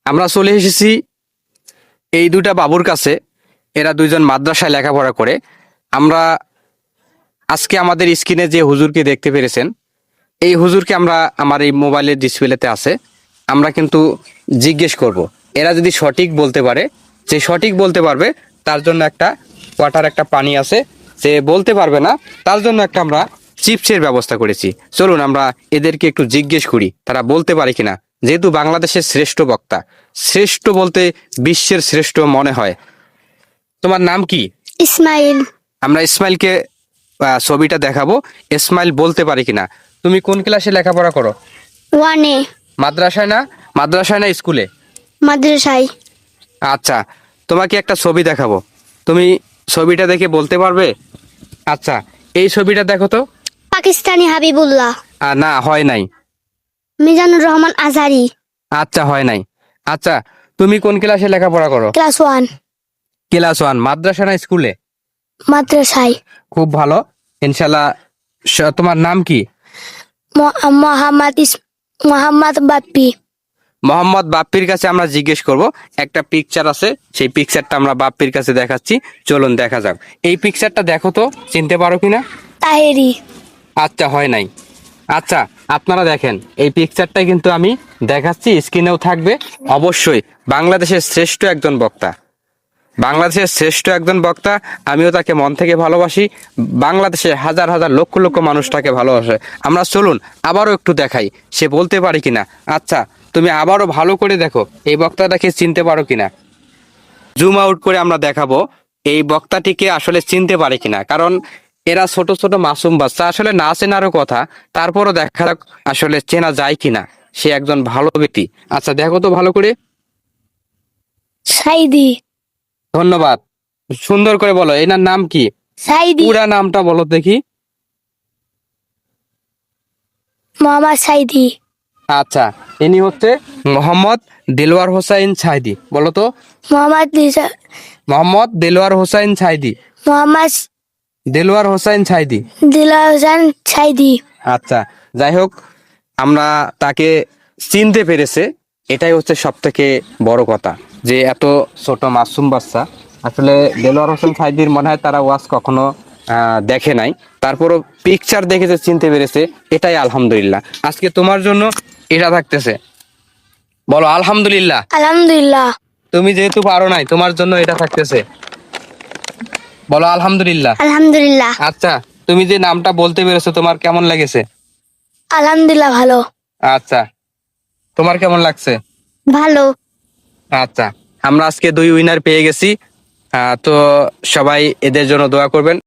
আমরা চলে এসেছি এই দুটা বাবুর কাছে। এরা দুইজন মাদ্রাসায় লেখাপড়া করে। আমরা আজকে আমাদের স্ক্রিনে যে হুজুরকে দেখতে পেরেছেন, এই হুজুরকে আমরা আমার এই মোবাইলের ডিসপ্লেতে আছে, আমরা কিন্তু জিজ্ঞেস করব। এরা যদি সঠিক বলতে পারে, যে সঠিক বলতে পারবে তার জন্য একটা ওয়াটার, একটা পানি আছে। যে বলতে পারবে না তার জন্য একটা আমরা চিপসের ব্যবস্থা করেছি। চলুন আমরা এদেরকে একটু জিজ্ঞেস করি তারা বলতে পারে কিনা। যেহেতু বাংলাদেশের শ্রেষ্ঠ বক্তা, শ্রেষ্ঠ বলতে বিশ্বের শ্রেষ্ঠ মনে হয়। তোমার নাম কি? ইসমাইল। আমরা ইসমাইলকে ছবিটা দেখাবো, ইসমাইল বলতে পারে কিনা। তুমি কোন ক্লাসে লেখাপড়া করো? ওয়ানে। মাদ্রাসায় না? মাদ্রাসায় না স্কুলে? মাদ্রাসায়। আচ্ছা, তোমাকে একটা ছবি দেখাবো, তুমি ছবিটা দেখে বলতে পারবে? আচ্ছা, এই ছবিটা দেখো তো। পাকিস্তানি হাবিবুল্লাহ। না, হয় নাই। মিজানুর রহমান আজহারি। আচ্ছা, হয় নাই। আচ্ছা, তুমি কোন ক্লাসে লেখাপড়া করো? ক্লাস 1। ক্লাস 1। মাদ্রাসা না স্কুলে? মাদ্রাসায়। খুব ভালো, ইনশাল্লাহ। তোমার নাম কি? মোহাম্মদ বাপ্পি। মোহাম্মদ বাপ্পির কাছে আমরা জিজ্ঞেস করব। একটা পিকচার আছে, সেই পিকচারটা আমরা বাপ্পির কাছে দেখাচ্ছি। চলুন দেখা যাক। এই পিকচারটা দেখো তো, চিনতে পারো কিনা? তাহেরি। আচ্ছা, হয় নাই। আচ্ছা, আপনারা দেখেন, এই পিকচারটা কিন্তু আমি দেখাচ্ছি, স্ক্রিনেও থাকবে। অবশ্যই বাংলাদেশের শ্রেষ্ঠ একজন বক্তা, বাংলাদেশের শ্রেষ্ঠ একজন বক্তা। আমিও তাকে মন থেকে ভালোবাসি। বাংলাদেশে হাজার হাজার লক্ষ লক্ষ মানুষ তাকে ভালোবাসে। আমরা চলুন আবারও একটু দেখাই, সে বলতে পারে কিনা। আচ্ছা, তুমি আবারও ভালো করে দেখো এই বক্তাটাকে চিনতে পারো কিনা। জুম আউট করে আমরা দেখাবো এই বক্তাটিকে আসলে চিনতে পারে কিনা। কারণ এরা ছোট ছোট মাসুম বাচ্চা, আসলে না চেনারও কথা, তারপরও দেখা যাক আসলে চেনা যায় কিনা। সে একজন ভালো ব্যক্তি। আচ্ছা, দেখো তো ভালো করে। সাইদি। ধন্যবাদ, সুন্দর করে বলো। এনার নাম কি? সাইদি। পুরা নামটা বলো দেখি। মোহাম্মদ সাইদি। আচ্ছা, ইনি হচ্ছে মোহাম্মদ দেলোয়ার হোসাইন ছাইদি। বলো তো। মোহাম্মদ দেলোয়ার হোসাইন ছাইদি। মোহাম্মদ দেলোয়ার হোসাইন ছাইদি। দিলওয়ার হোসেন সাইদি। আচ্ছা, যাই হোক, আমরা তাকে চিনতে পেরেছে, এটাই হচ্ছে সব থেকে বড় কথা। যে এত ছোট মাসুম বাচ্চা, আসলে দেলোয়ার হোসেন সাইদির মনে হয় তারা ওয়াজ কখনো দেখে নাই, তারপরও পিকচার দেখে যে চিনতে পেরেছে, এটাই আলহামদুলিল্লাহ। আজকে তোমার জন্য এটা থাকতেছে, বলো আলহামদুলিল্লাহ। আলহামদুলিল্লাহ। তুমি যেহেতু পারো নাই, তোমার জন্য এটা থাকতেছে, বলো আলহামদুলিল্লাহ। আলহামদুলিল্লাহ। আচ্ছা, তুমি যে নামটা বলতে পেরেছো, তোমার কেমন লেগেছে? আলহামদুলিল্লাহ ভালো। আচ্ছা, তোমার কেমন লাগছে? ভালো। আচ্ছা, আমরা আজকে 2 উইনার পেয়ে গেছি। তো সবাই এদের জন্য দোয়া করবেন।